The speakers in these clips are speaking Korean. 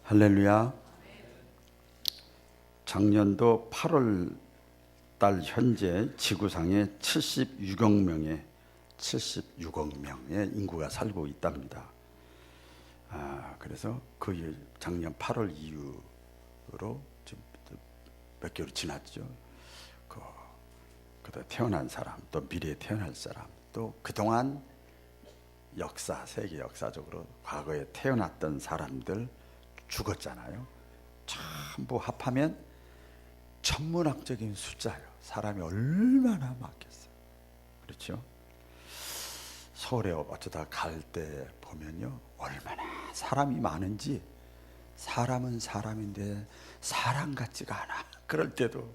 할렐루야. 작년도 8월 달 현재 지구상에 76억 명의 인구가 살고 있답니다. 그래서 그 작년 8월 이후로 지금 몇 개월 지났죠. 그때 태어난 사람, 또 미래에 태어날 사람, 또 그동안 역사, 세계 역사적으로 과거에 태어났던 사람들 죽었잖아요. 전부 합하면 천문학적인 숫자예요. 사람이 얼마나 많겠어요. 그렇죠? 서울에 어쩌다 갈 때 보면요, 얼마나 사람이 많은지, 사람은 사람인데 사람 같지가 않아. 그럴 때도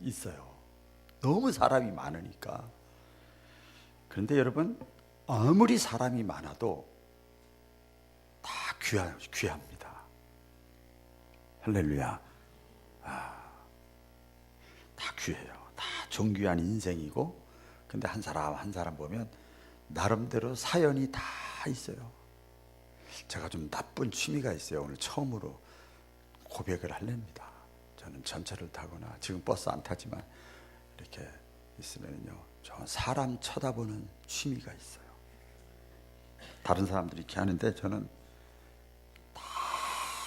있어요. 너무 사람이 많으니까. 그런데 여러분, 아무리 사람이 많아도 다 귀합니다. 할렐루야. 다 귀해요. 다 존귀한 인생이고, 근데 한 사람 한 사람 보면 나름대로 사연이 다 있어요. 제가 좀 나쁜 취미가 있어요. 오늘 처음으로 고백을 하렵니다. 저는 전철을 타거나, 지금 버스 안 타지만 이렇게 있으면요, 저 사람 쳐다보는 취미가 있어요. 다른 사람들이 이렇게 하는데 저는 다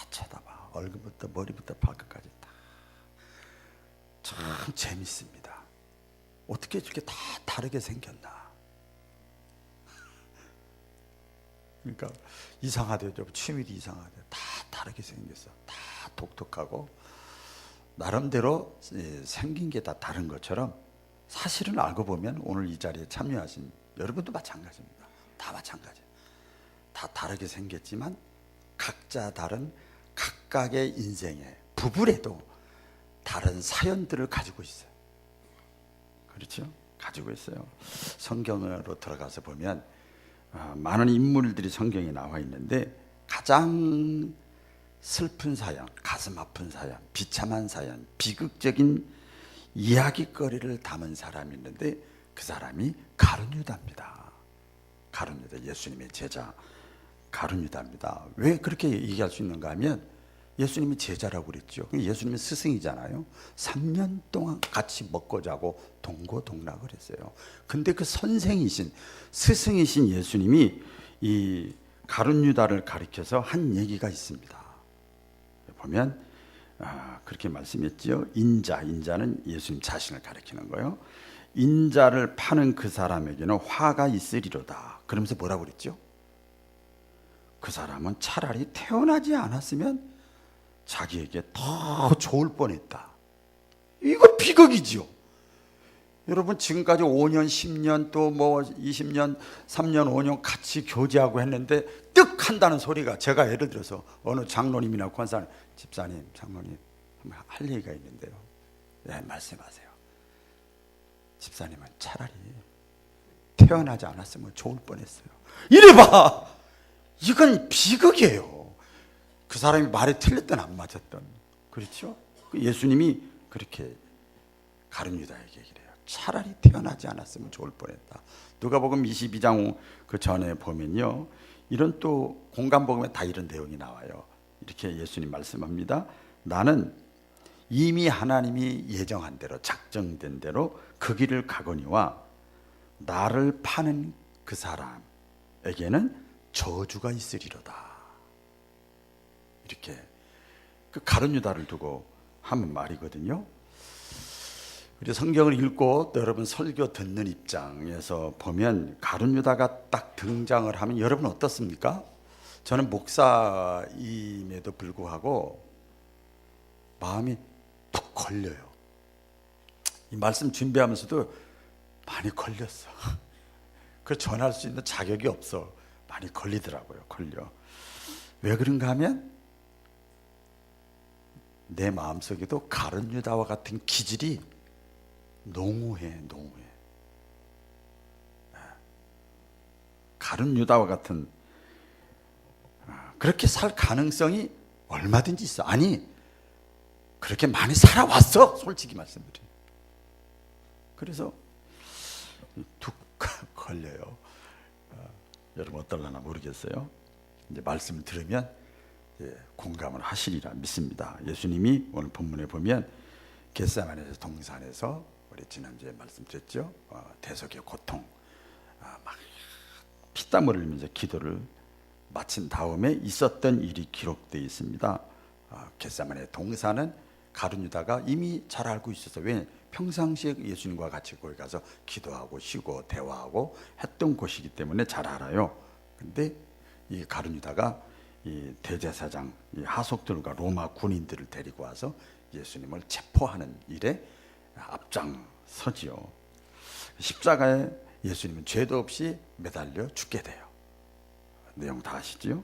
쳐다봐. 얼굴부터 머리부터 발끝까지 다. 참 재밌습니다. 어떻게 저렇게 다 다르게 생겼나. 그러니까 이상하대요. 취미도 이상하대요. 다 다르게 생겼어. 다 독특하고 나름대로 생긴 게 다 다른 것처럼, 사실은 알고 보면 오늘 이 자리에 참여하신 여러분도 마찬가지입니다. 다 마찬가지예요. 다 다르게 생겼지만 각자 다른 각각의 인생에, 부부래도 다른 사연들을 가지고 있어요. 그렇죠? 가지고 있어요. 성경으로 들어가서 보면 많은 인물들이 성경에 나와 있는데, 가장 슬픈 사연, 가슴 아픈 사연, 비참한 사연, 비극적인 이야기거리를 담은 사람이 있는데, 그 사람이 가룟유다입니다. 가룟유다, 예수님의 제자 가룟유다입니다. 왜 그렇게 얘기할 수 있는가 하면, 예수님이 제자라고 그랬죠. 예수님은 스승이잖아요. 3년 동안 같이 먹고 자고 동고동락을 했어요. 근데 그 선생이신, 스승이신 예수님이 이 가룟유다를 가리켜서 한 얘기가 있습니다. 보면 그렇게 말씀했죠. 인자는 예수님 자신을 가리키는 거예요. 인자를 파는 그 사람에게는 화가 있으리로다. 그러면서 뭐라고 그랬죠? 그 사람은 차라리 태어나지 않았으면 자기에게 더 좋을 뻔했다. 이거 비극이지요. 여러분, 지금까지 5년, 10년, 또 뭐 20년, 3년, 5년 같이 교제하고 했는데 뜩 한다는 소리가, 제가 예를 들어서 어느 장로님이나 권사님, 집사님, 장로님 할 얘기가 있는데요. 네, 말씀하세요. 집사님은 차라리 태어나지 않았으면 좋을 뻔했어요. 이래봐. 이건 비극이에요. 그 사람이 말이 틀렸든 안 맞았든. 그렇죠? 예수님이 그렇게 가룟유다에게 얘기를 해요. 차라리 태어나지 않았으면 좋을 뻔했다. 누가복음 22장 그 전에 보면요, 이런 또 공간복음에 다 이런 내용이 나와요. 이렇게 예수님 말씀합니다. 나는 이미 하나님이 예정한 대로, 작정된 대로 그 길을 가거니와 나를 파는 그 사람에게는 저주가 있으리로다. 이렇게 그 가룟유다를 두고 하는 말이거든요. 우리 성경을 읽고 또 여러분 설교 듣는 입장에서 보면 가룟유다가 딱 등장을 하면 여러분 어떻습니까? 저는 목사임에도 불구하고 마음이 툭 걸려요. 이 말씀 준비하면서도 많이 걸렸어. 그걸 전할 수 있는 자격이 없어. 많이 걸리더라고요. 걸려. 왜 그런가 하면 내 마음속에도 가룟유다와 같은 기질이 농후해. 가룟유다와 같은, 그렇게 살 가능성이 얼마든지 있어. 아니, 그렇게 많이 살아왔어. 솔직히 말씀드려요. 그래서 툭 걸려요. 여러분 어떨려나 모르겠어요. 이제 말씀을 들으면 공감을 하시리라 믿습니다. 예수님이 오늘 본문에 보면 겟세마네 동산에서 우리 지난주에 말씀드렸죠. 대속의 고통, 막 피땀을 흘리면서 기도를 마친 다음에 있었던 일이 기록되어 있습니다. 겟세마네 동산은 가룟 유다가 이미 잘 알고 있었어요. 왜? 평상시에 예수님과 같이 거기 가서 기도하고 쉬고 대화하고 했던 곳이기 때문에 잘 알아요. 근데 이 가룟 유다가 이 대제사장, 이 하속들과 로마 군인들을 데리고 와서 예수님을 체포하는 일에 앞장서지요. 십자가에 예수님은 죄도 없이 매달려 죽게 돼요. 내용 다 아시지요?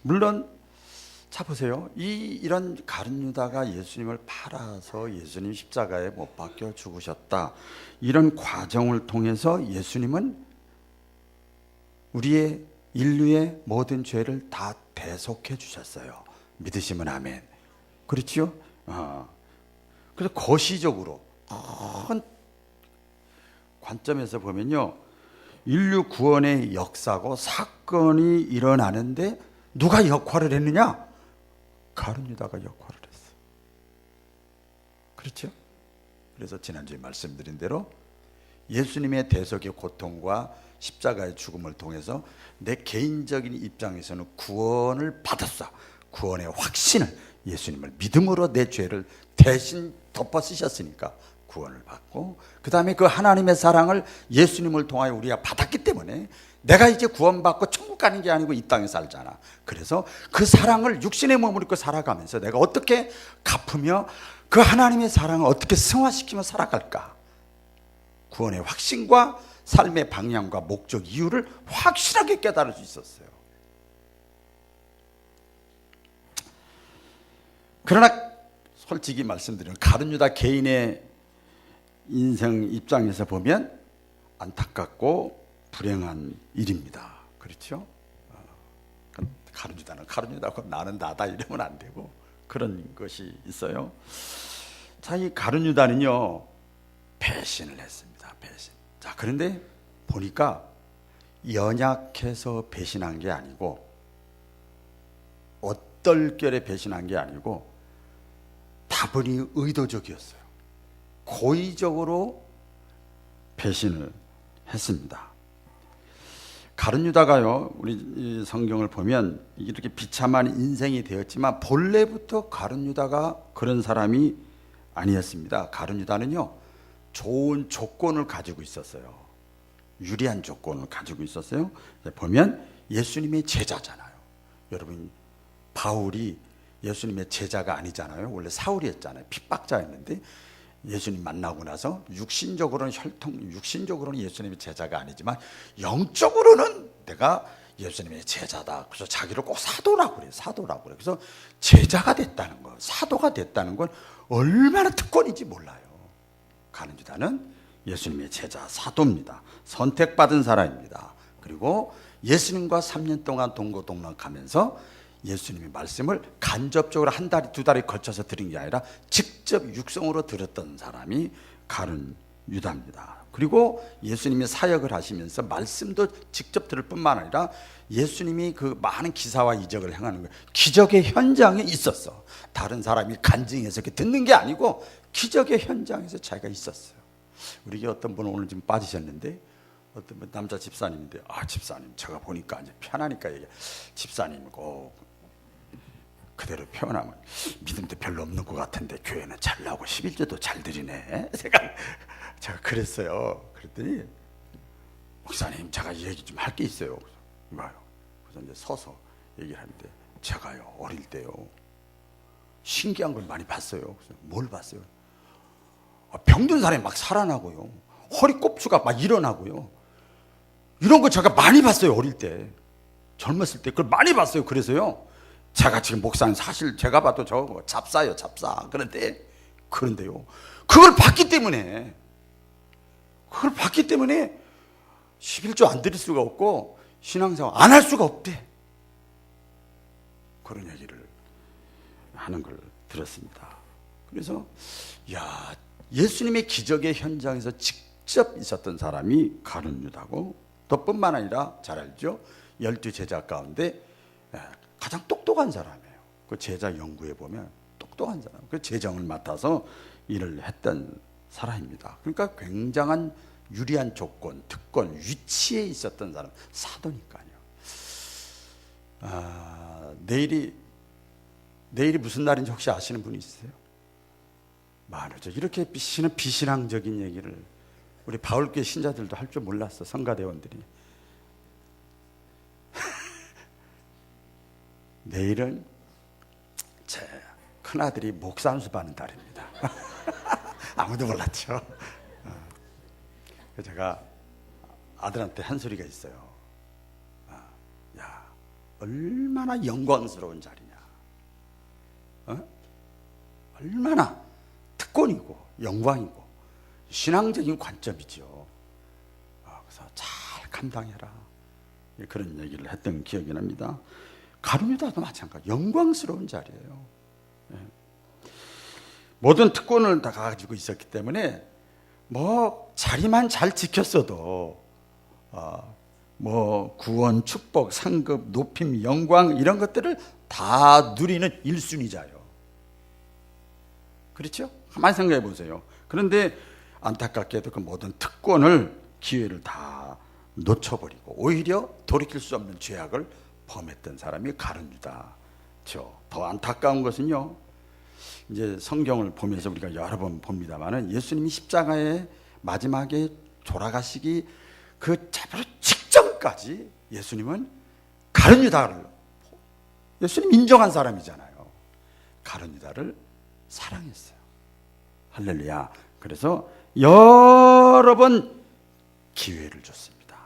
물론 자 보세요. 이런 가룟 유다가 예수님을 팔아서 예수님 십자가에 못 박혀 죽으셨다. 이런 과정을 통해서 예수님은 우리의 인류의 모든 죄를 다 대속해 주셨어요. 믿으시면 아멘. 그렇지요? 그래서 거시적으로 큰 관점에서 보면요, 인류 구원의 역사고 사건이 일어나는데 누가 역할을 했느냐? 가룟 유다가 역할을 했어요. 그렇죠? 그래서 지난주에 말씀드린 대로 예수님의 대속의 고통과 십자가의 죽음을 통해서 내 개인적인 입장에서는 구원을 받았어. 구원의 확신을, 예수님을 믿음으로 내 죄를 대신 덮어 쓰셨으니까 구원을 받고, 그 다음에 그 하나님의 사랑을 예수님을 통하여 우리가 받았기 때문에 내가 이제 구원받고 천국 가는 게 아니고 이 땅에 살잖아. 그래서 그 사랑을 육신의 몸을 입고 살아가면서 내가 어떻게 갚으며 그 하나님의 사랑을 어떻게 승화시키며 살아갈까? 구원의 확신과 삶의 방향과 목적, 이유를 확실하게 깨달을 수 있었어요. 그러나 솔직히 말씀드리면 가룟 유다 개인의 인생 입장에서 보면 안타깝고 불행한 일입니다. 그렇죠? 가룟 유다는 가룟 유다고 나는 나다 이러면 안 되고 그런 것이 있어요. 자, 이 가룟 유다는요 배신을 했습니다. 배신. 자, 그런데 보니까 연약해서 배신한 게 아니고 어떨결에 배신한 게 아니고 다분히 의도적이었어요. 고의적으로 배신을 했습니다. 가룟 유다가요, 우리 성경을 보면 이렇게 비참한 인생이 되었지만 본래부터 가룟 유다가 그런 사람이 아니었습니다. 가룟 유다는요 좋은 조건을 가지고 있었어요. 유리한 조건을 가지고 있었어요. 보면 예수님의 제자잖아요. 여러분, 바울이 예수님의 제자가 아니잖아요. 원래 사울이었잖아요. 핍박자였는데 예수님 만나고 나서 육신적으로는 육신적으로는 예수님의 제자가 아니지만 영적으로는 내가 예수님의 제자다. 그래서 자기를 꼭 사도라고 그래요. 사도라고 그래요. 그래서 제자가 됐다는 거, 사도가 됐다는 건 얼마나 특권인지 몰라요. 가룟 유다는 예수님의 제자, 사도입니다. 선택받은 사람입니다. 그리고 예수님과 3년 동안 동고동락하면서 예수님의 말씀을 간접적으로 한 달이 두 달에 걸쳐서 들은 게 아니라 직접 육성으로 들었던 사람이 가룟 유다입니다. 그리고 예수님이 사역을 하시면서 말씀도 직접 들을 뿐만 아니라 예수님이 그 많은 기사와 이적을 행하는 거예요. 기적의 현장에 있었어. 다른 사람이 간증해서 이렇게 듣는 게 아니고 기적의 현장에서 자기가 있었어요. 우리 어떤 분은 오늘 좀 빠지셨는데 어떤 분 남자 집사님인데, 집사님 제가 보니까 이제 편하니까 얘기해. 집사님 그대로 표현하면 믿음도 별로 없는 것 같은데 교회는 잘 나오고 11조도 잘 드리네. 제가 그랬어요. 그랬더니 목사님 제가 얘기 좀 할 게 있어요. 그래서 이제 서서 얘기를 하는데 제가요 어릴 때요 신기한 걸 많이 봤어요. 그래서 뭘 봤어요? 병든 사람이 막 살아나고요, 허리 꼽추가 막 일어나고요, 이런 거 제가 많이 봤어요. 어릴 때, 젊었을 때 그걸 많이 봤어요. 그래서요 제가 지금 목사님 사실 제가 봐도 저거 잡사요, 잡사. 그런데요 그걸 봤기 때문에 11조 안 드릴 수가 없고 신앙생활 안 할 수가 없대. 그런 얘기를 하는 걸 들었습니다. 그래서 예수님의 기적의 현장에서 직접 있었던 사람이 가룟 유다고, 또 뿐만 아니라 잘 알죠, 12 제자 가운데 가장 똑똑한 사람이에요. 그 제자 연구해 보면 똑똑한 사람, 그 재정을 맡아서 일을 했던 사람입니다. 그러니까 굉장한 유리한 조건, 특권, 위치에 있었던 사람, 사도니까요. 내일이 무슨 날인지 혹시 아시는 분이 있으세요? 말이죠. 이렇게 비신앙적인 얘기를 우리 바울교회 신자들도 할 줄 몰랐어, 성가대원들이. 내일은 제 큰아들이 목사 안수받는 날입니다. 아무도 몰랐죠. 제가 아들한테 한 소리가 있어요. 야, 얼마나 영광스러운 자리냐. 얼마나 특권이고 영광이고 신앙적인 관점이죠. 그래서 잘 감당해라. 그런 얘기를 했던 기억이 납니다. 가룟유다도 마찬가지, 영광스러운 자리예요. 모든 특권을 다 가지고 있었기 때문에 뭐 자리만 잘 지켰어도 뭐 구원, 축복, 상급, 높임, 영광 이런 것들을 다 누리는 1순위자예요. 그렇죠? 가만히 생각해 보세요. 그런데 안타깝게도 그 모든 특권을, 기회를 다 놓쳐버리고 오히려 돌이킬 수 없는 죄악을 범했던 사람이 가룟유다죠. 더 안타까운 것은요, 이제 성경을 보면서 우리가 여러 번 봅니다만은 예수님이 십자가에 마지막에 돌아가시기 그 잡으러 직전까지 예수님은 가룟유다를, 예수님 인정한 사람이잖아요. 가룟유다를 사랑했어요. 할렐루야. 그래서 여러 번 기회를 줬습니다.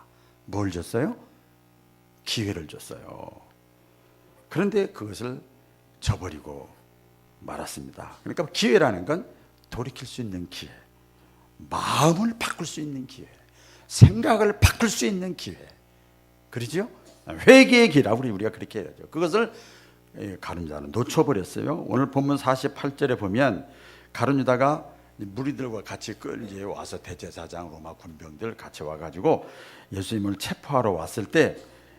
뭘 줬어요? 기회를 줬어요. 그런데 그것을 저버리고 말았습니다. 그러니까 기회라는 건 돌이킬 수 있는 기회, 마음을 바꿀 수 있는 기회, 생각을 바꿀 수 있는 기회, 그러죠? 회개의 기라고 우리가 그렇게 해야죠. 그것을 가룟유다는 놓쳐버렸어요. 오늘 본문 48절에 보면 가룟유다가 무리들과 같이 이제 와서 대제사장, 로마 군병들 같이 와가지고 예수님을 체포하러 왔을 때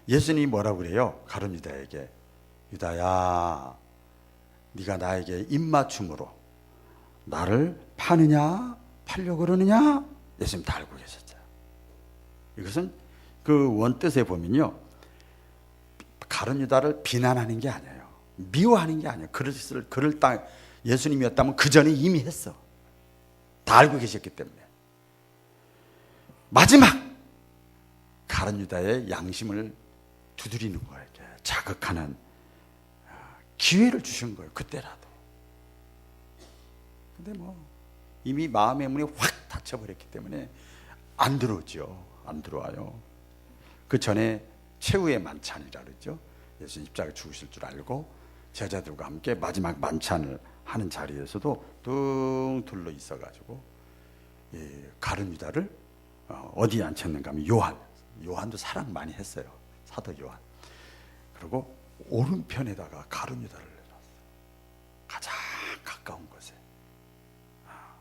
예수님이 뭐라고 그래요? 가룟유다에게, 유다야, 네가 나에게 입맞춤으로 나를 파느냐 팔려고 그러느냐? 예수님 다 알고 계셨죠. 이것은 그 원뜻에 보면요, 가룟유다를 비난하는 게 아니에요, 미워하는 게 아니에요. 그를 딱 예수님이었다면 그 전에 이미 했어. 다 알고 계셨기 때문에. 마지막 가룟유다의 양심을 두드리는 거예요. 자극하는 기회를 주신 거예요, 그때라도. 근데 뭐 이미 마음의 문이 확 닫혀버렸기 때문에 안 들어오죠. 안 들어와요. 그 전에 최후의 만찬이라 그러죠. 예수님 십자가 죽으실 줄 알고 제자들과 함께 마지막 만찬을 하는 자리에서도 뚱 둘러 있어가지고 가룟유다를 어디에 앉혔는가 하면 요한도 사랑 많이 했어요, 사도 요한. 그리고 오른편에다가 가룟유다를 내놨어요, 가장 가까운 곳에.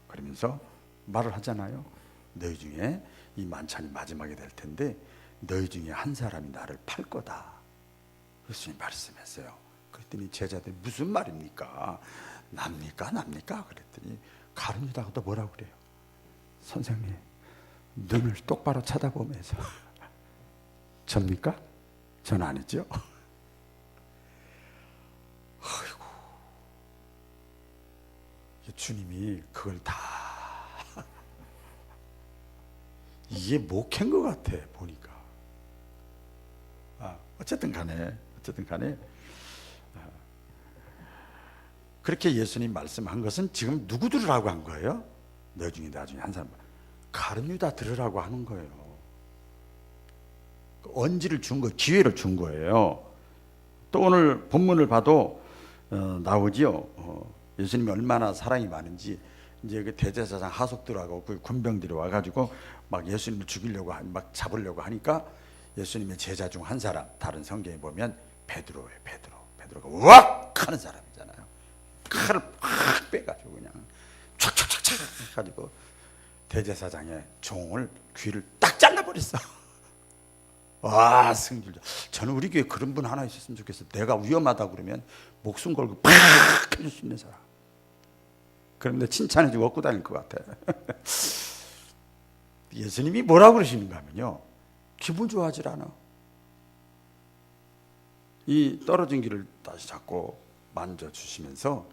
그러면서 말을 하잖아요. 너희 중에 이 만찬이 마지막이 될 텐데 너희 중에 한 사람이 나를 팔 거다. 예수님이 말씀했어요. 그랬더니 제자들이 무슨 말입니까? 납니까? 그랬더니 가룟유다가 또 뭐라고 그래요? 선생님, 눈을 똑바로 쳐다보면서 접니까? 전 아니죠. 아이고, 주님이 그걸 다 이게 목회인 것 같아 보니까. 어쨌든 간에 그렇게 예수님 말씀한 것은 지금 누구 들으라고 한 거예요? 너 중에 나 중에 한 사람, 가룟유다 들으라고 하는 거예요. 언지를 준 거, 기회를 준 거예요. 또 오늘 본문을 봐도 나오지요. 예수님이 얼마나 사랑이 많은지. 이제 그 대제사장 하속들하고 그 군병들이 와가지고 막 예수님을 죽이려고 막 잡으려고 하니까 예수님의 제자 중 한 사람, 다른 성경에 보면 베드로예요. 베드로가 우악 하는 사람이잖아요. 칼을 확 빼가지고 그냥 촥촥촥촥 해가지고 대제사장의 종을 귀를 딱 잘라버렸어. 와, 승질자. 저는 우리 교회 그런 분 하나 있었으면 좋겠어요. 내가 위험하다 그러면 목숨 걸고 팍 해줄 수 있는 사람. 그런데 칭찬해주고 얻고 다닐 것 같아. 예수님이 뭐라고 그러시는가 하면요, 기분 좋아하질 않아. 이 떨어진 길을 다시 잡고 만져주시면서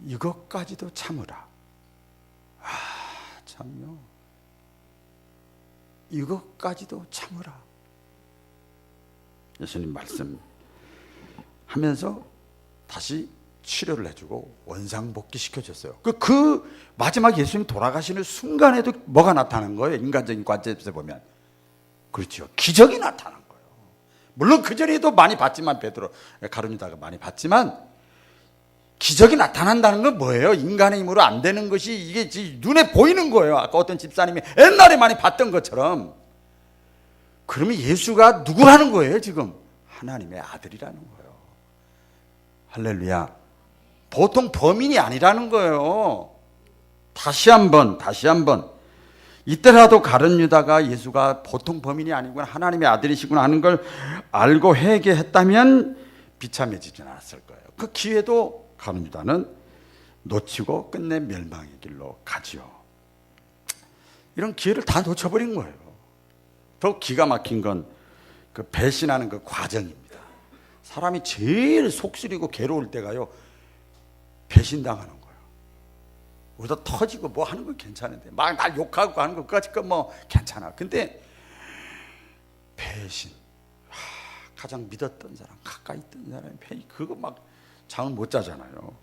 이것까지도 참으라. 아, 참요. 이것까지도 참으라. 예수님 말씀 하면서 다시 치료를 해주고 원상복귀 시켜줬어요. 그 마지막 예수님 돌아가시는 순간에도 뭐가 나타난 거예요? 인간적인 관점에서 보면. 그렇죠. 기적이 나타난 거예요. 물론 그 전에도 많이 봤지만, 베드로, 가룟유다가 많이 봤지만, 기적이 나타난다는 건 뭐예요? 인간의 힘으로 안 되는 것이 이게 눈에 보이는 거예요. 아까 어떤 집사님이 옛날에 많이 봤던 것처럼. 그러면 예수가 누구라는 거예요, 지금? 하나님의 아들이라는 거예요. 할렐루야. 보통 범인이 아니라는 거예요. 다시 한번 이때라도 가룟유다가 예수가 보통 범인이 아니구나, 하나님의 아들이시구나 하는 걸 알고 회개했다면 비참해지진 않았을 거예요. 그 기회도 가룟유다는 놓치고 끝내 멸망의 길로 가지요. 이런 기회를 다 놓쳐버린 거예요. 더 기가 막힌 건 그 배신하는 그 과정입니다. 사람이 제일 속쓰리고 괴로울 때가요, 배신당하는 거예요. 우리도 터지고 뭐 하는 건 괜찮은데, 막 날 욕하고 하는 것까지 뭐 괜찮아. 근데 배신, 가장 믿었던 사람, 가까이 있던 사람이 배신, 그거 막 잠을 못 자잖아요.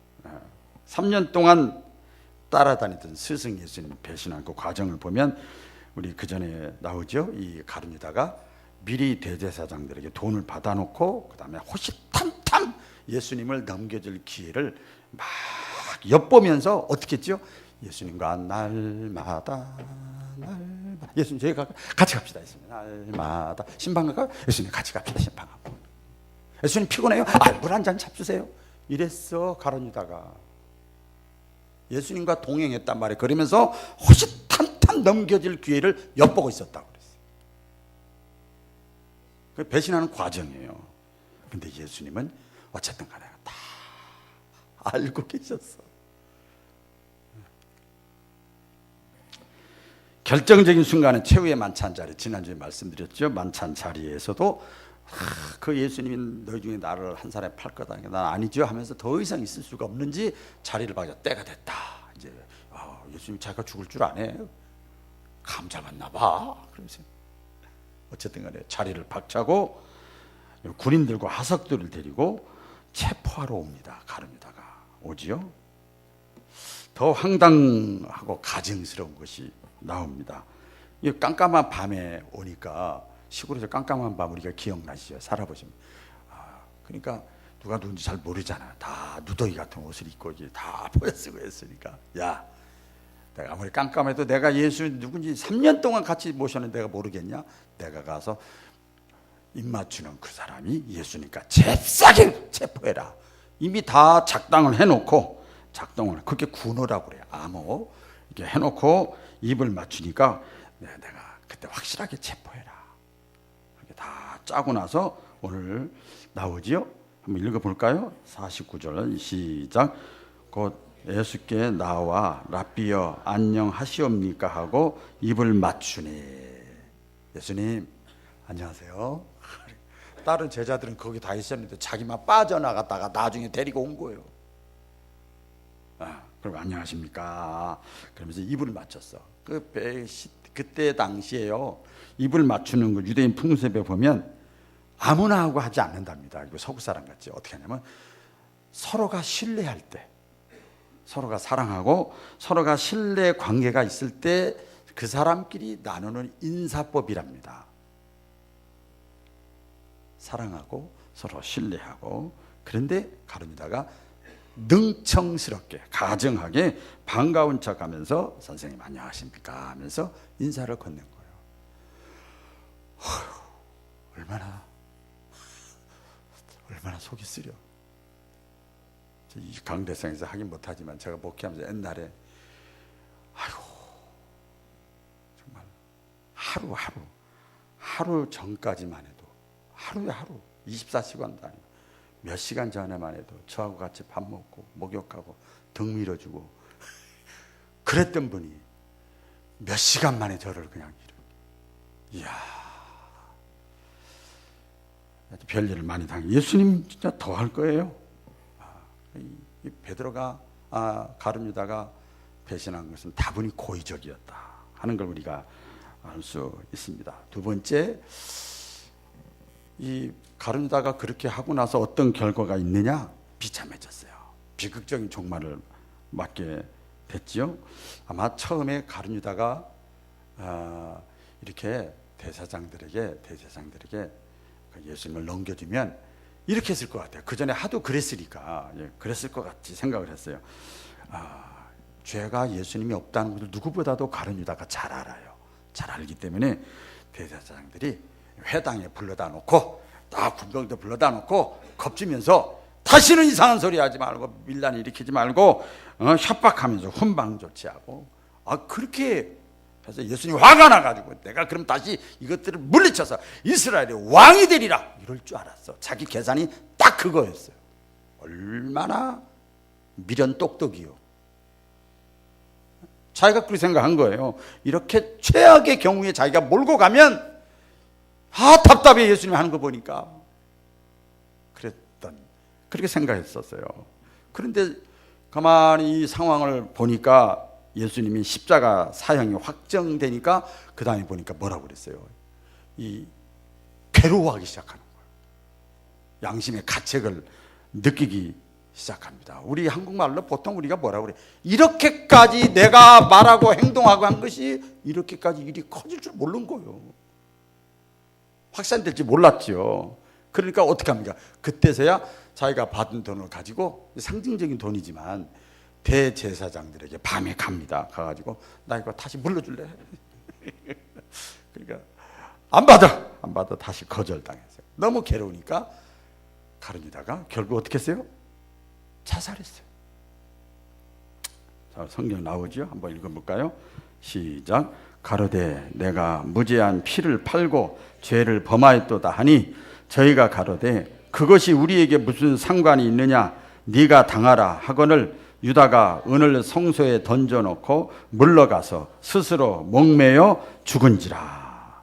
3년 동안 따라다니던 스승 예수님 배신한 그 과정을 보면, 우리 그 전에 나오죠. 이 가룟유다가 미리 대제사장들에게 돈을 받아놓고 그 다음에 호시탐탐 예수님을 넘겨줄 기회를 막 엿보면서 어떻게 했죠? 예수님과 날마다 예수님 저희 같이 갑시다. 예수님 날마다 신방 갈까요? 예수님 같이 갑시다. 신방 가고. 예수님 피곤해요? 물 한 잔 잡수세요. 이랬어 가룟유다가. 예수님과 동행했단 말이에요. 그러면서 호시탐탐 넘겨질 기회를 엿보고 있었다고 그랬어요. 그 배신하는 과정이에요. 근데 예수님은 어쨌든 간에 다 알고 계셨어. 결정적인 순간에 최후의 만찬 자리, 지난주에 말씀드렸죠. 만찬 자리에서도 그 예수님이 너희 중에 나를 한 사람에 팔 거다. 난 아니죠 하면서 더 이상 있을 수가 없는지 자리를 박아 때가 됐다. 이제 예수님 자기가 죽을 줄 아네. 감 잡았나 봐. 그러면서 어쨌든 간에 자리를 박차고 군인들과 하석들을 데리고 체포하러 옵니다. 가룟유다가 오지요. 더 황당하고 가증스러운 것이 나옵니다. 이 깜깜한 밤에 오니까, 시골에서 깜깜한 밤 우리가 기억나시죠? 살아보시면. 그러니까 누가 누군지 잘 모르잖아요. 다 누더기 같은 옷을 입고 다 보여 쓰고 했으니까, 야, 내가 아무리 깜깜해도 내가 예수 누군지 3년 동안 같이 모셨는데 내가 모르겠냐? 내가 가서 입 맞추는 그 사람이 예수니까 잽싸게 체포해라. 이미 다 작당을 해놓고, 작동을 그렇게 군호라고 그래요. 암호 이렇게 해놓고 입을 맞추니까 내가 그때 확실하게 체포해라. 이렇게 다 짜고 나서 오늘 나오지요. 한번 읽어볼까요? 49절 시작. 곧 예수께 나와 랍비여 안녕하시옵니까 하고 입을 맞추니. 예수님 안녕하세요. 다른 제자들은 거기 다 있었는데 자기만 빠져나갔다가 나중에 데리고 온 거예요. 그리고 안녕하십니까 그러면서 입을 맞췄어. 그때 당시에요, 입을 맞추는 거 유대인 풍습에 보면 아무나 하고 하지 않는답니다. 서구 사람 같지. 어떻게 하냐면 서로가 신뢰할 때, 서로가 사랑하고 서로가 신뢰 관계가 있을 때 그 사람끼리 나누는 인사법이랍니다. 사랑하고 서로 신뢰하고. 그런데 가룟유다가 능청스럽게 가정하게 반가운 척하면서 선생님 안녕하십니까 하면서 인사를 건넨 거예요. 얼마나 속이 쓰려. 이 강대상에서 하긴 못하지만 제가 목회하면서 옛날에 하루 전까지만 해도 하루에 하루 24시간도 아니고 몇 시간 전에만 해도 저하고 같이 밥 먹고 목욕하고 등 밀어주고 그랬던 분이 몇 시간 만에 저를 그냥 이야, 별일을 많이 당해. 예수님 진짜 더 할 거예요. 이 베드로가 가룟 유다가 배신한 것은 다분히 고의적이었다 하는 걸 우리가 알 수 있습니다. 두 번째, 이 가룟 유다가 그렇게 하고 나서 어떤 결과가 있느냐? 비참해졌어요. 비극적인 종말을 맞게 됐죠. 아마 처음에 가룟 유다가 이렇게 대제사장들에게 예수님을 넘겨주면 이렇게 했을 것 같아요. 그 전에 하도 그랬으니까 그랬을 것 같이 생각을 했어요. 죄가 예수님이 없다는 것을 누구보다도 가룟 유다가 잘 알아요. 잘 알기 때문에 대제사장들이 회당에 불러다 놓고 다 군병도 불러다 놓고 겁주면서 다시는 이상한 소리 하지 말고 밀란 일으키지 말고 협박하면서 훈방 조치하고 그렇게 해서 예수님이 화가 나가지고 내가 그럼 다시 이것들을 물리쳐서 이스라엘의 왕이 되리라 이럴 줄 알았어. 자기 계산이 딱 그거였어요. 얼마나 미련 똑똑이요. 자기가 그렇게 생각한 거예요. 이렇게 최악의 경우에 자기가 몰고 가면 답답해. 예수님이 하는 거 보니까 그렇게 생각했었어요. 그런데 가만히 이 상황을 보니까 예수님이 십자가 사형이 확정되니까 그 다음에 보니까 뭐라고 그랬어요? 괴로워하기 시작하는 거예요. 양심의 가책을 느끼기 시작합니다. 우리 한국말로 보통 우리가 뭐라고 그래? 이렇게까지 내가 말하고 행동하고 한 것이 이렇게까지 일이 커질 줄 모르는 거예요. 확산될지 몰랐죠. 그러니까 어떻게 합니까? 그때서야 자기가 받은 돈을 가지고 상징적인 돈이지만 대제사장들에게 밤에 갑니다. 가가지고 나 이거 다시 물러줄래? 그러니까 안 받아 다시 거절당했어요. 너무 괴로우니까 가룟 유다가 결국 어떻게 했어요? 자살했어요. 자, 성경 나오죠? 한번 읽어볼까요? 시작. 가로되 내가 무죄한 피를 팔고 죄를 범하였도다 하니 저희가 가로되 그것이 우리에게 무슨 상관이 있느냐? 네가 당하라 하거늘 유다가 은을 성소에 던져놓고 물러가서 스스로 목매어 죽은지라.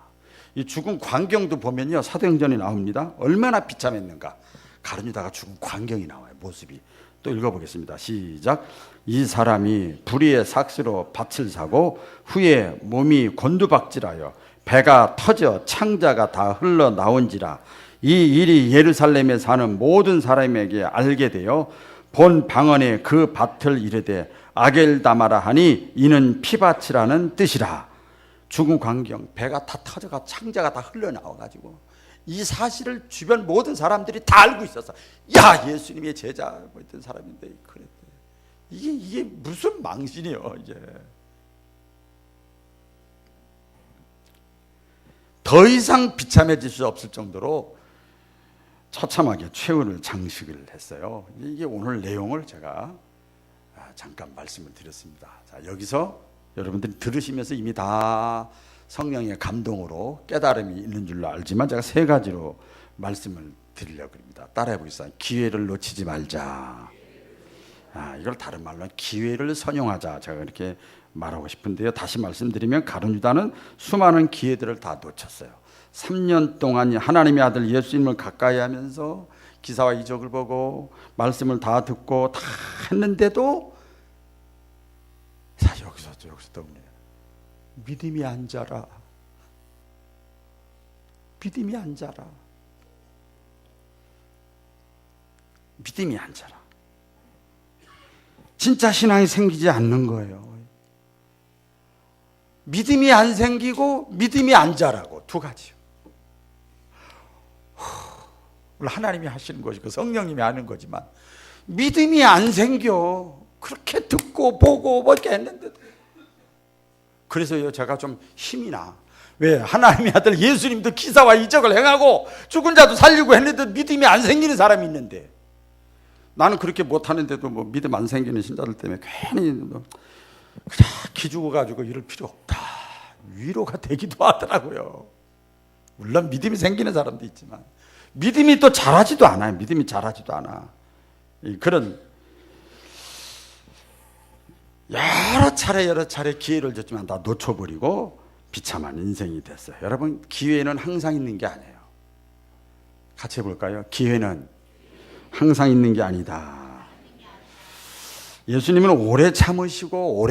이 죽은 광경도 보면요 사도행전에 나옵니다. 얼마나 비참했는가. 가룟 유다가 죽은 광경이 나와요. 모습이. 또 읽어보겠습니다. 시작. 이 사람이 불의의 삭스로 밭을 사고 후에 몸이 곤두박질하여 배가 터져 창자가 다 흘러나온지라. 이 일이 예루살렘에 사는 모든 사람에게 알게 되어 본 방언에 그 밭을 이르되 아겔다마라 하니 이는 피밭이라는 뜻이라. 죽은 광경, 배가 다 터져가 창자가 다 흘러나와가지고 이 사실을 주변 모든 사람들이 다 알고 있었어. 야, 예수님의 제자고 있던 사람인데 그랬대. 이게 무슨 망신이요 이제. 더 이상 비참해질 수 없을 정도로 처참하게 최후를 장식을 했어요. 이게 오늘 내용을 제가 잠깐 말씀을 드렸습니다. 자, 여기서 여러분들이 들으시면서 이미 다 성령의 감동으로 깨달음이 있는 줄로 알지만 제가 세 가지로 말씀을 드리려고 합니다. 따라해 보겠습니다. 기회를 놓치지 말자. 이걸 다른 말로 기회를 선용하자. 제가 이렇게 말하고 싶은데요. 다시 말씀드리면 가룟 유다는 수많은 기회들을 다 놓쳤어요. 3년 동안 하나님의 아들 예수님을 가까이 하면서 기사와 이적을 보고 말씀을 다 듣고 다 했는데도 여기서 떠오르네요. 믿음이 안 자라. 믿음이 안 자라. 믿음이 안 자라. 진짜 신앙이 생기지 않는 거예요. 믿음이 안 생기고 믿음이 안 자라고 두 가지요. 물론 하나님이 하시는 것이고 성령님이 하는 거지만 믿음이 안 생겨. 그렇게 듣고 보고 뭐 이렇게 했는데도. 그래서요 제가 좀 힘이 나. 왜? 하나님의 아들 예수님도 기사와 이적을 행하고 죽은 자도 살리고 했는데 믿음이 안 생기는 사람이 있는데 나는 그렇게 못하는데도 뭐 믿음 안 생기는 신자들 때문에 괜히 그냥 기죽어 가지고 이럴 필요 없다. 위로가 되기도 하더라고요. 물론 믿음이 생기는 사람도 있지만 믿음이 또 자라지도 않아요. 믿음이 자라지도 않아. 그런 여러 차례 기회를 줬지만 다 놓쳐버리고 비참한 인생이 됐어요. 여러분, 기회는 항상 있는 게 아니에요. 같이 해볼까요? 기회는 항상 있는 게 아니다. 예수님은 오래 참으시고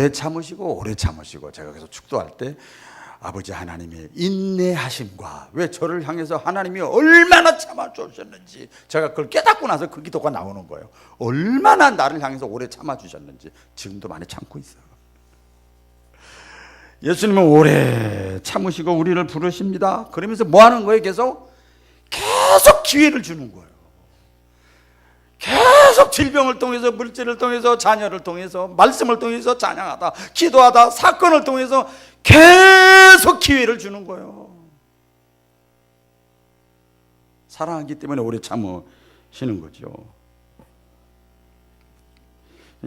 제가 그래서 축도할 때 아버지 하나님의 인내하심과, 왜 저를 향해서 하나님이 얼마나 참아주셨는지 제가 그걸 깨닫고 나서 그 기도가 나오는 거예요. 얼마나 나를 향해서 오래 참아주셨는지 지금도 많이 참고 있어요. 예수님은 오래 참으시고 우리를 부르십니다. 그러면서 뭐 하는 거예요? 계속 기회를 주는 거예요. 계속 질병을 통해서, 물질을 통해서, 자녀를 통해서, 말씀을 통해서 찬양하다, 기도하다, 사건을 통해서 계속 기회를 주는 거예요. 사랑하기 때문에 오래 참으시는 거죠.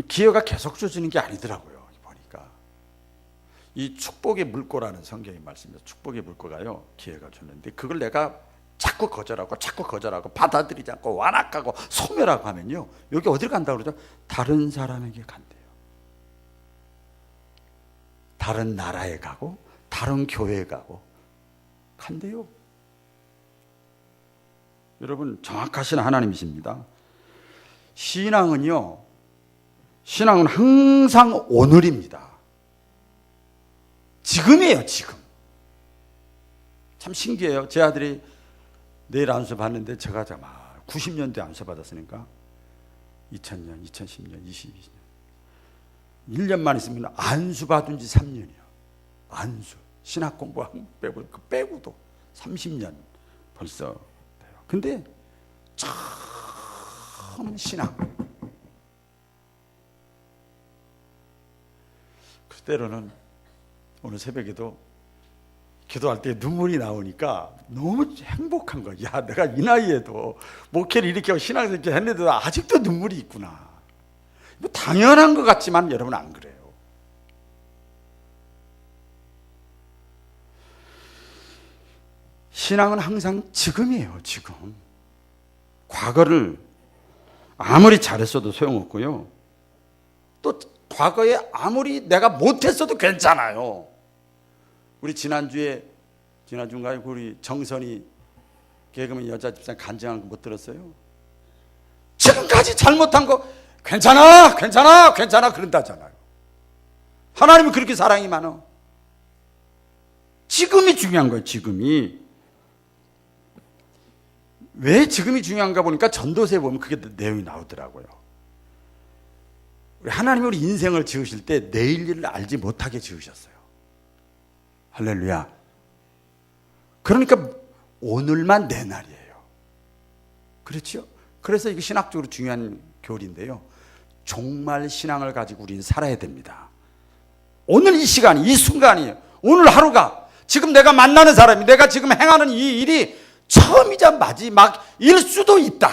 기회가 계속 주어지는 게 아니더라고요. 보니까 이 축복의 물꼬라는 성경의 말씀이죠. 축복의 물꼬가요, 기회가 줬는데 그걸 내가 자꾸 거절하고 받아들이지 않고 완악하고 소멸하고 하면요, 여기 어디를 간다고 그러죠? 다른 사람에게 간대요. 다른 나라에 가고 다른 교회에 가고 간대요. 여러분, 정확하신 하나님이십니다. 신앙은 항상 오늘입니다. 지금이에요. 지금. 참 신기해요. 제 아들이 내일 안수 받는데 제가 90년대 안수 받았으니까 2000년, 2010년, 2020년 1년만 있으면 안수 받은 지 3년이요. 안수. 신학 공부 빼고도 30년 벌써 돼요. 근데 참 신학. 그때로는 오늘 새벽에도 기도할 때 눈물이 나오니까 너무 행복한 거야. 야, 내가 이 나이에도 목회를 이렇게 하고 신앙을 이렇게 했는데도 아직도 눈물이 있구나. 뭐 당연한 것 같지만 여러분 안 그래요. 신앙은 항상 지금이에요. 지금. 과거를 아무리 잘했어도 소용없고요. 또 과거에 아무리 내가 못했어도 괜찮아요. 우리 지난주인가요? 우리 정선이 개그맨 여자 집사님 간증하는 거 못 들었어요? 지금까지 잘못한 거 괜찮아 그런다잖아요. 하나님이 그렇게 사랑이 많아. 지금이 중요한 거예요. 지금이. 왜 지금이 중요한가 보니까 전도서에 보면 그게 내용이 나오더라고요. 하나님이 우리 인생을 지으실 때 내일 일을 알지 못하게 지으셨어요. 할렐루야. 그러니까 오늘만 내 날이에요. 그렇죠? 그래서 이게 신학적으로 중요한 교리인데요. 종말 신앙을 가지고 우리는 살아야 됩니다. 오늘 이 시간이, 이 순간이, 오늘 하루가, 지금 내가 만나는 사람이, 내가 지금 행하는 이 일이 처음이자 마지막일 수도 있다.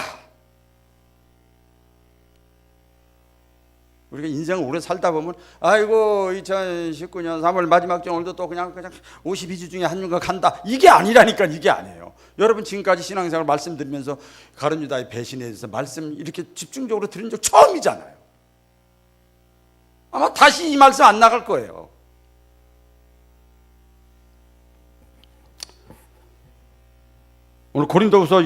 우리가 인생을 오래 살다 보면 아이고 2019년 3월 마지막 주 오늘도 또 그냥 52주 중에 한 주가 간다. 이게 아니라니까. 이게 아니에요. 여러분 지금까지 신앙생활 말씀드리면서 가룟 유다의 배신에 대해서 말씀 이렇게 집중적으로 들은 적 처음이잖아요. 아마 다시 이 말씀 안 나갈 거예요. 오늘 고린도후서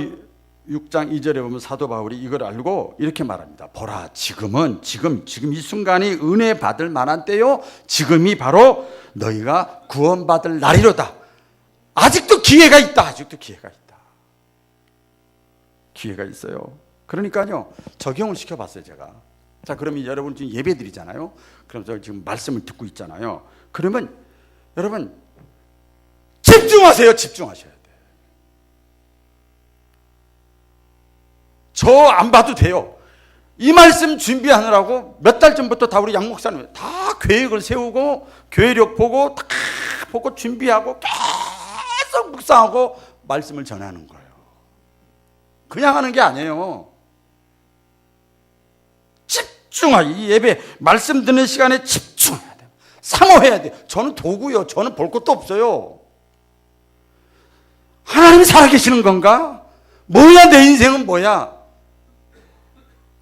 6장 2절에 보면 사도 바울이 이걸 알고 이렇게 말합니다. 보라, 지금 이 순간이 은혜 받을 만한 때요. 지금이 바로 너희가 구원받을 날이로다. 아직도 기회가 있다. 아직도 기회가 있다. 기회가 있어요. 그러니까요, 적용을 시켜봤어요, 제가. 자, 그러면 여러분 지금 예배 드리잖아요. 그럼 저 지금 말씀을 듣고 있잖아요. 그러면 여러분 집중하세요. 집중하셔야 돼요. 저 안 봐도 돼요. 이 말씀 준비하느라고 몇 달 전부터 다 우리 양 목사님 다 계획을 세우고 교회력 보고 다 보고 준비하고 계속 묵상하고 말씀을 전하는 거예요. 그냥 하는 게 아니에요. 이 예배 말씀 듣는 시간에 집중해야 돼요. 사모해야 돼요. 저는 도구요. 저는 볼 것도 없어요. 하나님이 살아계시는 건가? 뭐야 내 인생은 뭐야?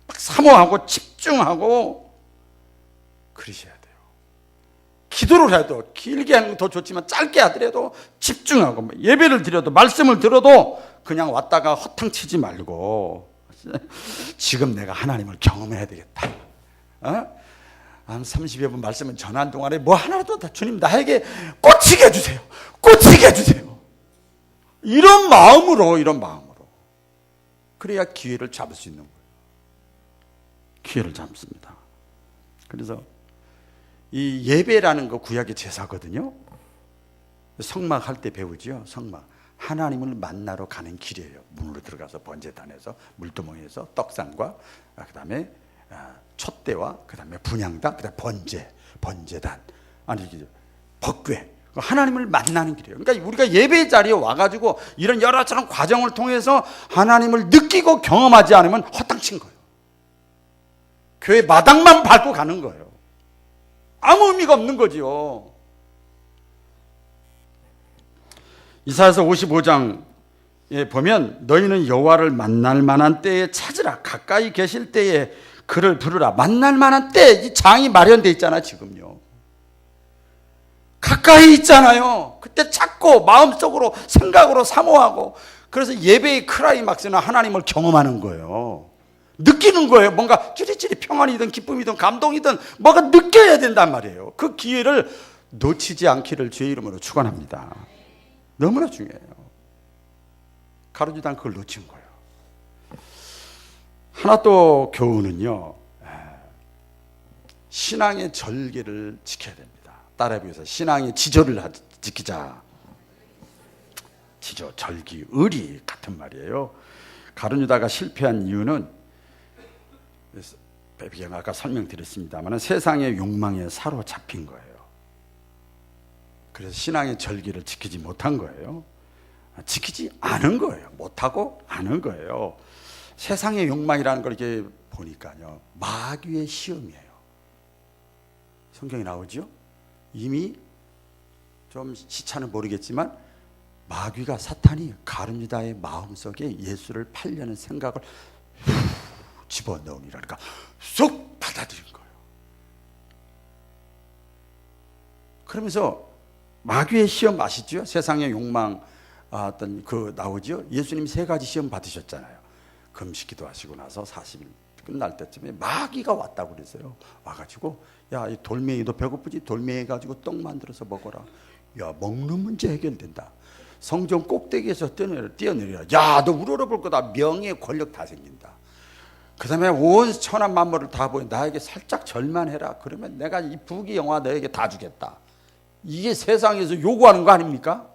막 사모하고 집중하고 그러셔야 돼요. 기도를 해도 길게 하는 건 더 좋지만 짧게 하더라도 집중하고 예배를 드려도 말씀을 들어도 그냥 왔다가 허탕치지 말고 지금 내가 하나님을 경험해야 되겠다. 한 30여 분 말씀을 전한 동안에 뭐 하나라도 다 주님 나에게 꽂히게 해주세요. 꽂히게 해주세요. 이런 마음으로 그래야 기회를 잡을 수 있는 거예요. 기회를 잡습니다. 그래서 이 예배라는 거 구약의 제사거든요. 성막 할 때 배우지요. 성막 하나님을 만나러 가는 길이에요. 문으로 들어가서 번제단에서 물두멍에서 떡상과 그다음에 촛대와 그다음에 분향단, 그다음에 번제단, 아니 법궤, 하나님을 만나는 길이에요. 그러니까 우리가 예배 자리에 와가지고 이런 여러 차례 과정을 통해서 하나님을 느끼고 경험하지 않으면 허탕친 거예요. 교회 마당만 밟고 가는 거예요. 아무 의미가 없는 거지요. 이사야서 55장에 보면 너희는 여호와를 만날 만한 때에 찾으라. 가까이 계실 때에 그를 부르라. 만날 만한 때, 이 장이 마련되어 있잖아 지금요. 가까이 있잖아요. 그때 찾고 마음속으로 생각으로 사모하고, 그래서 예배의 클라이막스는 하나님을 경험하는 거예요. 느끼는 거예요. 뭔가 찌릿찌릿 평안이든 기쁨이든 감동이든 뭐가 느껴야 된단 말이에요. 그 기회를 놓치지 않기를 주의 이름으로 축원합니다. 너무나 중요해요. 가룟유다는 그걸 놓친 거예요. 하나 또 교훈은요, 신앙의 절개를 지켜야 됩니다. 따라해보세요. 신앙의 지조를 지키자. 지조, 절기, 의리 같은 말이에요. 가룟유다가 실패한 이유는 배경 아까 설명드렸습니다만 세상의 욕망에 사로잡힌 거예요. 그래서 신앙의 절기를 지키지 못한 거예요. 지키지 않은 거예요. 못하고 않은 거예요. 세상의 욕망이라는 걸 이렇게 보니까요, 마귀의 시험이에요. 성경에 나오죠? 이미 좀 시차는 모르겠지만 마귀가, 사탄이 가룟유다의 마음속에 예수를 팔려는 생각을 집어넣으니라니까 쏙 받아들인 거예요. 그러면서 마귀의 시험 아시죠? 세상의 욕망 어떤 그 나오죠? 예수님 3가지 시험 받으셨잖아요. 금식 기도하시고 나서 40일 끝날 때쯤에 마귀가 왔다고 그랬어요. 와가지고 야, 이 돌멩이도 배고프지? 돌멩이 가지고 떡 만들어서 먹어라. 야, 먹는 문제 해결된다. 성전 꼭대기에서 뛰어내려라. 야, 너 우러러볼 거다. 명예, 권력 다 생긴다. 그 다음에 온 천한 만물을 다 보여. 나에게 살짝 절만 해라. 그러면 내가 이 부귀 영화 너에게 다 주겠다. 이게 세상에서 요구하는 거 아닙니까?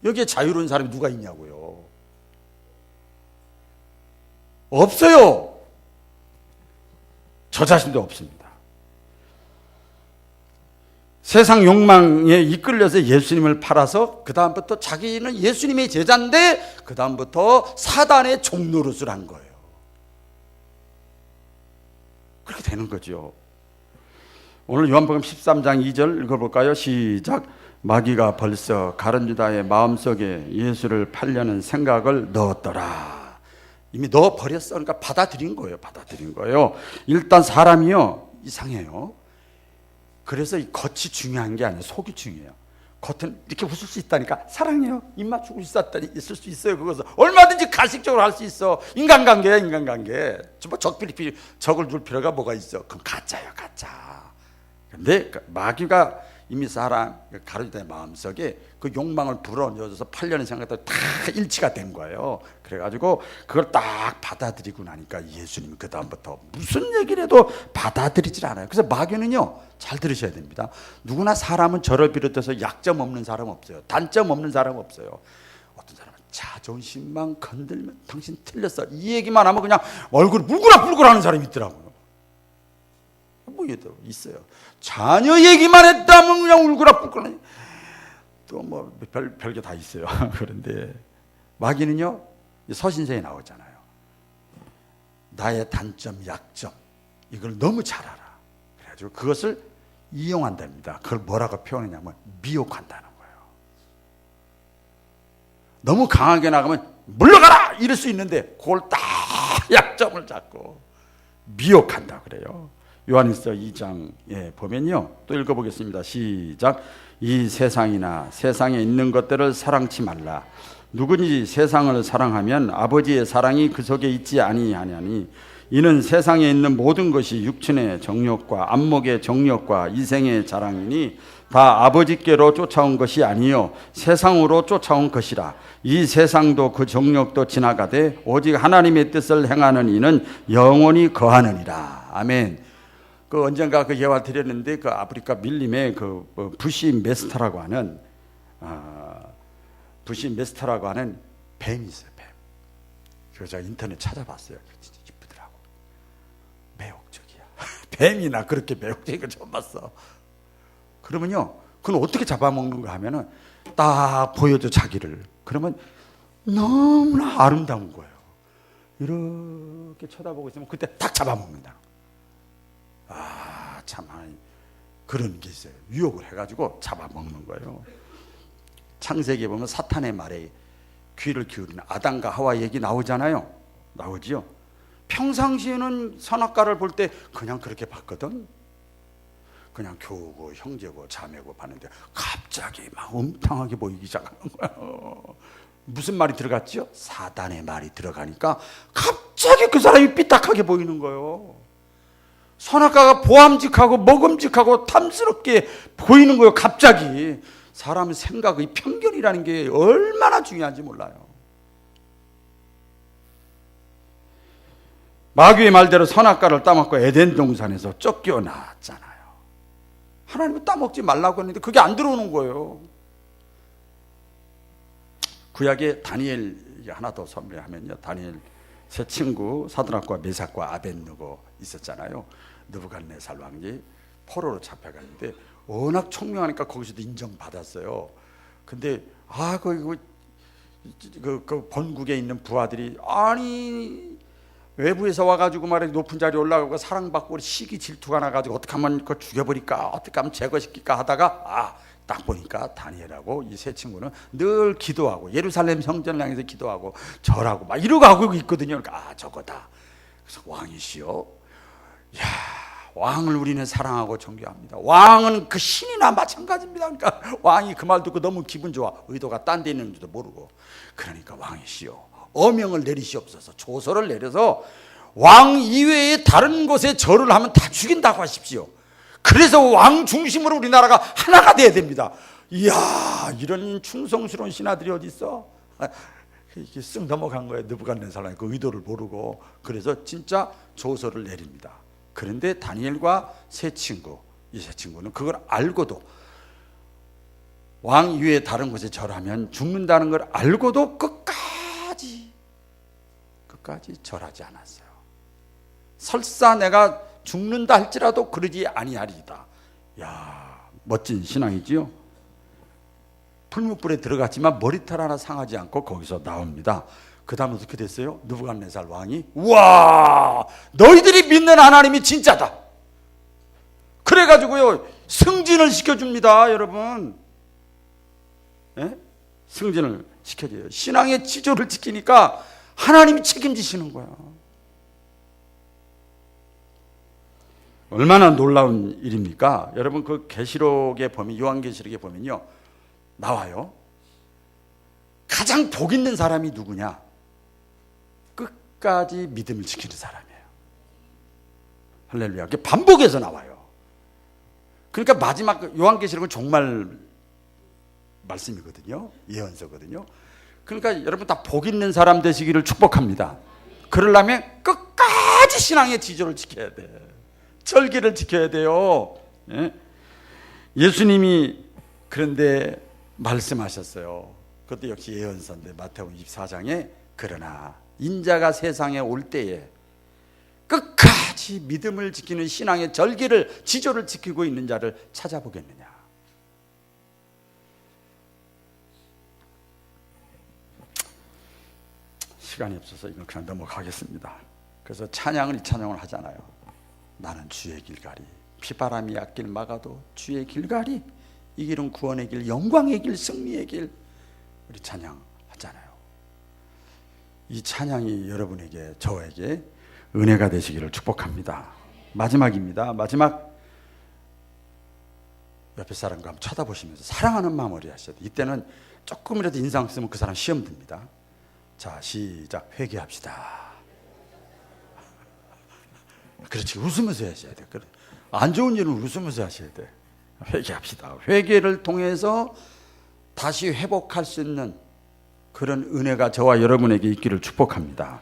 여기에 자유로운 사람이 누가 있냐고요. 없어요. 저 자신도 없습니다. 세상 욕망에 이끌려서 예수님을 팔아서 그 다음부터 자기는 예수님의 제자인데 그 다음부터 사단의 종노릇을 한 거예요. 그렇게 되는 거죠. 오늘 요한복음 13장 2절 읽어볼까요? 시작. 마귀가 벌써 가룟유다의 마음속에 예수를 팔려는 생각을 넣었더라. 이미 넣어버렸어. 그러니까 받아들인 거예요. 일단 사람이요, 이상해요. 그래서 이 겉이 중요한 게 아니에요. 속이 중요해요. 겉은 이렇게 웃을 수 있다니까. 사랑해요. 입 맞추고 있을 수 있어요. 그것은 얼마든지 가식적으로 할 수 있어. 인간관계야, 인간관계. 뭐 적을 둘 필요가 뭐가 있어. 그건 가짜예요, 가짜. 근데 마귀가 이미 사람 가룟유다의 마음속에 그 욕망을 불어넣어서 팔려는 생각들 다 일치가 된 거예요. 그래가지고 그걸 딱 받아들이고 나니까 예수님이 그 다음부터 무슨 얘기를 해도 받아들이질 않아요. 그래서 마귀는요, 잘 들으셔야 됩니다. 누구나 사람은 저를 비롯해서 약점 없는 사람 없어요. 단점 없는 사람 없어요. 어떤 사람은 자존심만 건들면 당신 틀렸어, 이 얘기만 하면 그냥 얼굴이 물그락불그락하는 사람이 있더라고요. 뭐 있어요. 자녀 얘기만 했다면 그냥 울그락불그락. 또 뭐 별게 다 있어요. 그런데 마귀는요, 서신서에 나오잖아요. 나의 단점, 약점 이걸 너무 잘 알아. 그래가지고 그것을 이용한답니다. 그걸 뭐라고 표현하냐면 미혹한다는 거예요. 너무 강하게 나가면 물러가라 이럴 수 있는데 그걸 딱 약점을 잡고 미혹한다 그래요. 요한일서 2장에 보면요, 또 읽어보겠습니다. 시작. 이 세상이나 세상에 있는 것들을 사랑치 말라. 누구든지 세상을 사랑하면 아버지의 사랑이 그 속에 있지 아니하냐니. 이는 세상에 있는 모든 것이 육신의 정욕과 안목의 정욕과 이생의 자랑이니 다 아버지께로 쫓아온 것이 아니요 세상으로 쫓아온 것이라. 이 세상도 그 정욕도 지나가되 오직 하나님의 뜻을 행하는 이는 영원히 거하느니라. 아멘. 그 언젠가 그 예화 드렸는데 그 아프리카 밀림에 그 부시 메스터라고 하는 뱀이 있어요. 뱀. 그래서 제가 인터넷 찾아봤어요. 진짜 이쁘더라고. 매혹적이야. 뱀이나 그렇게 매혹적인 거 처음 봤어. 그러면요, 그건 어떻게 잡아먹는가 하면은 딱 보여줘 자기를. 그러면 너무나 아름다운 거예요. 이렇게 쳐다보고 있으면 그때 딱 잡아먹는다. 참 그런 게 있어요. 유혹을 해가지고 잡아먹는 거예요. 창세기에 보면 사탄의 말에 귀를 기울이는 아담과 하와 얘기 나오잖아요. 나오지요. 평상시에는 선악과를 볼 때 그냥 그렇게 봤거든. 그냥 교우고 형제고 자매고 봤는데 갑자기 막 음탕하게 보이기 시작하는 거예요. 무슨 말이 들어갔죠? 사단의 말이 들어가니까 갑자기 그 사람이 삐딱하게 보이는 거예요. 선악과가 보암직하고 먹음직하고 탐스럽게 보이는 거예요. 갑자기. 사람 생각의 편견이라는 게 얼마나 중요한지 몰라요. 마귀의 말대로 선악과를 따먹고 에덴 동산에서 쫓겨났잖아요. 하나님은 따먹지 말라고 했는데 그게 안 들어오는 거예요. 구약에 다니엘 하나 더 선배하면요, 다니엘 세 친구 사드락과 메삭과 아벳느고 있었잖아요. 느부갓네살 왕이 포로로 잡혀갔는데 워낙 총명하니까 거기서도 인정받았어요. 근데 그 본국에 있는 부하들이 아니 외부에서 와가지고 말해 높은 자리에 올라가고 사랑받고 시기 질투가 나가지고 어떻게 하면 그거 죽여버릴까, 어떻게 하면 제거시킬까 하다가 딱 보니까 다니엘하고 이 세 친구는 늘 기도하고 예루살렘 성전을 향해서 기도하고 절하고 막 이러고 하고 있거든요. 그러니까 저거다. 그래서 왕이시여, 왕을 우리는 사랑하고 존경합니다. 왕은 그 신이나 마찬가지입니다. 그러니까 왕이 그 말 듣고 너무 기분 좋아. 의도가 딴 데 있는지도 모르고. 그러니까 왕이시여, 어명을 내리시옵소서. 조서를 내려서 왕 이외에 다른 곳에 절을 하면 다 죽인다고 하십시오. 그래서 왕 중심으로 우리나라가 하나가 돼야 됩니다. 이야, 이런 충성스러운 신하들이 어디 있어? 이렇게 쓱 넘어간 거예요. 느부갓네살이 그 의도를 모르고. 그래서 진짜 조서를 내립니다. 그런데 다니엘과 세 친구, 이 세 친구는 그걸 알고도 왕 이외에 다른 곳에 절하면 죽는다는 걸 알고도 끝까지 절하지 않았어요. 설사 내가 죽는다 할지라도 그러지 아니하리이다. 야, 멋진 신앙이지요. 풀무불에 들어갔지만 머리털 하나 상하지 않고 거기서 나옵니다. 그 다음에 어떻게 됐어요? 느부갓네살 왕이 우와, 너희들이 믿는 하나님이 진짜다. 그래가지고요 승진을 시켜줍니다. 여러분, 승진을 시켜줘요. 신앙의 지조를 지키니까 하나님이 책임지시는 거야. 얼마나 놀라운 일입니까? 여러분, 그 계시록에 보면, 요한계시록에 보면요 나와요. 가장 복 있는 사람이 누구냐? 끝까지 믿음을 지키는 사람이에요. 할렐루야. 그게 반복해서 나와요. 그러니까 마지막 요한계시록은 종말 말씀이거든요. 예언서거든요. 그러니까 여러분 다 복 있는 사람 되시기를 축복합니다. 그러려면 끝까지 신앙의 지조를 지켜야 돼. 절기를 지켜야 돼요. 예수님이 그런데 말씀하셨어요. 그것도 역시 예언서인데 마태복음 24장에 그러나 인자가 세상에 올 때에 끝까지 믿음을 지키는 신앙의 절기를 지조를 지키고 있는 자를 찾아보겠느냐. 시간이 없어서 이걸 그냥 넘어가겠습니다. 그래서 이 찬양을 하잖아요. 나는 주의 길가리, 비바람이 앞길 막아도 주의 길가리, 이 길은 구원의 길, 영광의 길, 승리의 길. 우리 찬양하잖아요. 이 찬양이 여러분에게, 저에게 은혜가 되시기를 축복합니다. 마지막입니다. 마지막. 옆에 사람과 한번 쳐다보시면서 사랑하는 마무리 하셔야 돼요. 이때는 조금이라도 인상 쓰면 그 사람 시험 듭니다. 자, 시작. 회개합시다. 그렇지. 웃으면서 하셔야 돼요. 안 좋은 일은 웃으면서 하셔야 돼요. 회개합시다. 회개를 통해서 다시 회복할 수 있는 그런 은혜가 저와 여러분에게 있기를 축복합니다.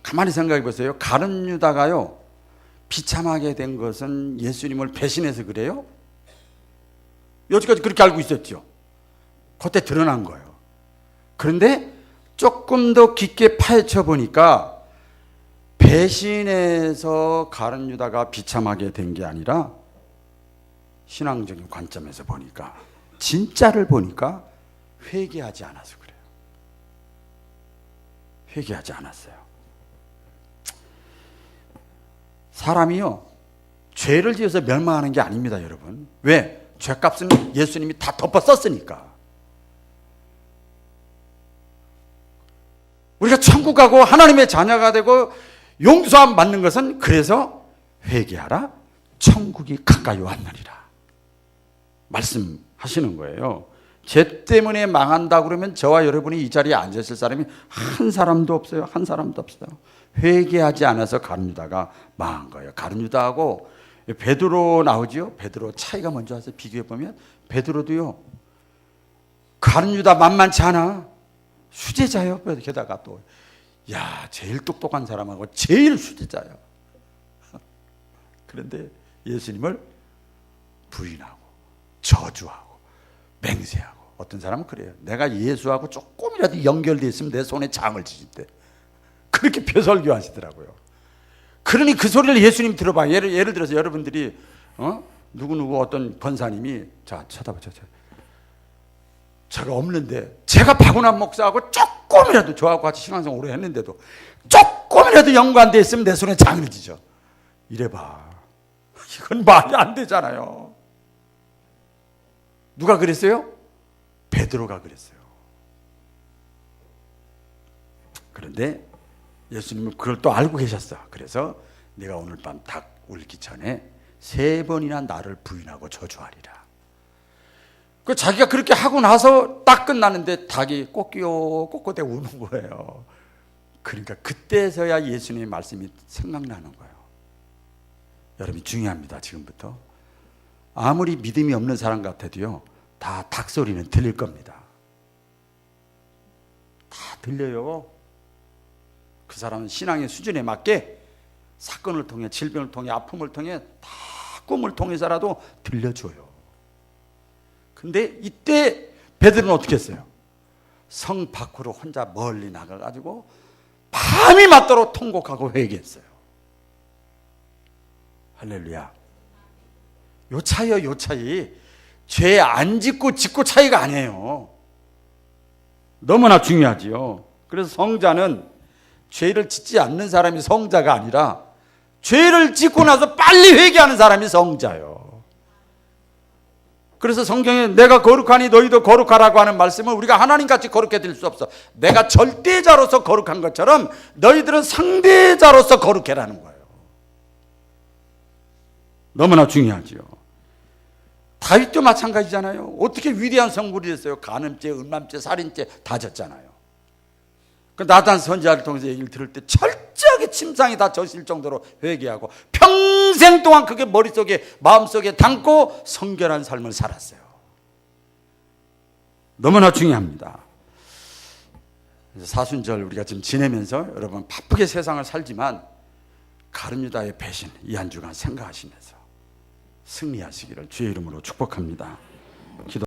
가만히 생각해 보세요. 가룟 유다가요, 비참하게 된 것은 예수님을 배신해서 그래요? 여지까지 그렇게 알고 있었죠. 그때 드러난 거예요. 그런데 조금 더 깊게 파헤쳐 보니까 배신해서 가룟 유다가 비참하게 된 게 아니라 신앙적인 관점에서 보니까, 진짜를 보니까 회개하지 않아서 그래요. 회개하지 않았어요. 사람이요, 죄를 지어서 멸망하는 게 아닙니다, 여러분. 왜? 죄값은 예수님이 다 덮어 썼으니까. 우리가 천국 가고 하나님의 자녀가 되고 용서함 받는 것은 그래서 회개하라, 천국이 가까이 왔느니라 말씀하시는 거예요. 죄 때문에 망한다 그러면 저와 여러분이 이 자리에 앉으실 사람이 한 사람도 없어요. 한 사람도 없어요. 회개하지 않아서 가룟 유다가 망한 거예요. 가룟 유다하고 베드로 나오죠. 베드로 차이가 먼저 와서 비교해 보면, 베드로도요, 가룟 유다 만만치 않아. 수제자예요. 게다가 또, 야, 제일 똑똑한 사람하고 제일 수제자예요. 그런데 예수님을 부인하고 저주하고 맹세하고, 어떤 사람은 그래요. 내가 예수하고 조금이라도 연결되어 있으면 내 손에 장을 지진대. 그렇게 벼설교 하시더라고요. 그러니 그 소리를 예수님 들어봐. 예를 들어서 여러분들이 누구누구 어떤 권사님이, 자, 쳐다보죠. 제가 없는데, 제가 박운환 목사하고 조금이라도, 저하고 같이 신앙생활 오래 했는데도 조금이라도 연관되어 있으면 내 손에 장을 지죠. 이래봐. 이건 말이 안 되잖아요. 누가 그랬어요? 베드로가 그랬어요. 그런데 예수님은 그걸 또 알고 계셨어. 그래서 내가 오늘 밤 닭 울기 전에 3번이나 나를 부인하고 저주하리라. 그 자기가 그렇게 하고 나서 딱 끝나는데 닭이 꼬꼬대 우는 거예요. 그러니까 그때서야 예수님의 말씀이 생각나는 거예요. 여러분, 중요합니다. 지금부터. 아무리 믿음이 없는 사람 같아도요, 다 닭 소리는 들릴 겁니다. 다 들려요. 그 사람은 신앙의 수준에 맞게 사건을 통해, 질병을 통해, 아픔을 통해, 다 꿈을 통해서라도 들려줘요. 근데 이때 베드로는 어떻게 했어요? 성 밖으로 혼자 멀리 나가가지고 밤이 맞도록 통곡하고 회개했어요. 할렐루야. 요 차이요, 요 차이. 죄 안 짓고 짓고 차이가 아니에요. 너무나 중요하지요. 그래서 성자는 죄를 짓지 않는 사람이 성자가 아니라 죄를 짓고 나서 빨리 회개하는 사람이 성자요. 그래서 성경에 내가 거룩하니 너희도 거룩하라고 하는 말씀은 우리가 하나님같이 거룩해질 수 없어. 내가 절대자로서 거룩한 것처럼 너희들은 상대자로서 거룩해라는 거예요. 너무나 중요하지요. 다윗도 마찬가지잖아요. 어떻게 위대한 성불이 됐어요? 간음죄, 음란죄, 살인죄 다 졌잖아요. 그 나단 선지자를 통해서 얘기를 들을 때 철저하게 침상이 다 젖을 정도로 회개하고 평생 동안 그게 머릿속에 마음속에 담고 성결한 삶을 살았어요. 너무나 중요합니다. 사순절 우리가 지금 지내면서 여러분 바쁘게 세상을 살지만 가룟 유다의 배신 이 한 주간 생각하시면서 승리하시기를 주의 이름으로 축복합니다. 기도